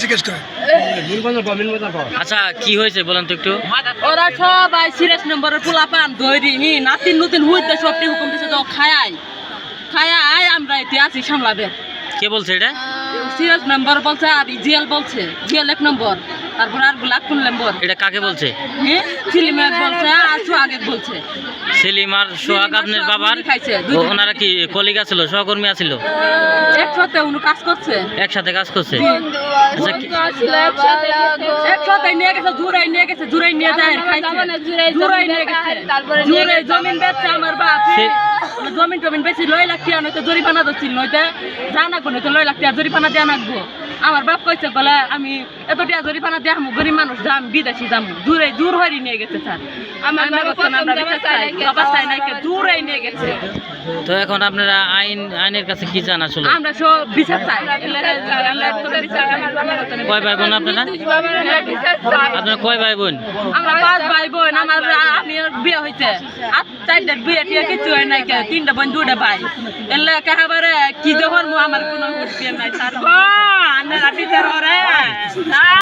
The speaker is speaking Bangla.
জিজ্ঞেস করে। আচ্ছা কি হয়েছে বলেন তো একটু। ওরা সবাই সিরিয়াস নম্বরের পোলাপান ধরি নাতিন নতুন হইতে সবটি হুকুম দিছে তো খায়াই আমরা এতে আছি সামলাবে। কে বলছে এটা? সিরিয়াস নম্বর বলছে আর জিএল বলছে, জিএল 1 নম্বর, তারপর আর ব্ল্যাক কোন নম্বর। এটা কাকে বলছে? হ্যাঁ সিলিমাক বলছে আর সোহাগ বলছে। সেলিম আর সোহাগ আপনার বাবার? খাইছে ওনারা কি কলিগ আছিল, সহকর্মী আছিল? একসাথে উনি কাজ করছে, একসাথে কাজ করছে। একসাথে নিয়ে গেছে, জুড়াই নিয়ে যায় খাইছে, জুড়াই নিয়ে গেছে, জুড়ে জমিন বেচছে আমার বাপ। জমিন বেশি 9 লাখ টাকা নয়তো জরিমানা দিচ্ছিল, নয়তো জানাকবো, নয়তো 9 লাখ টাকা জরিমানা দেওয়া নাকবো। আমার বাপ কইছে বলে আমি এত টাকা জরিমানা দেওয়া গরিব মানুষ যাম বিদেশি যাম, জোর হয়ে নিয়ে গেছে স্যার। আমার জোরাই নিয়ে গেছে। তো এখন আপনারা আইনের কাছে কি চান আসলে? আমরা সব বিচার চাই। কয় ভাই বোন আপনারা? আপনারা কয় ভাই বোন? আমরা 5 ভাই বোন। আমার আমি বিয়ে হয়েছে 4টা বিয়ে টিয়া কিছু হয় নাই, 3টা বোন 2টা ভাই। এলে কাহাবারে কি যখন আমার কোনো বিয়ে নাই স্যার। আপনারা বিচার করে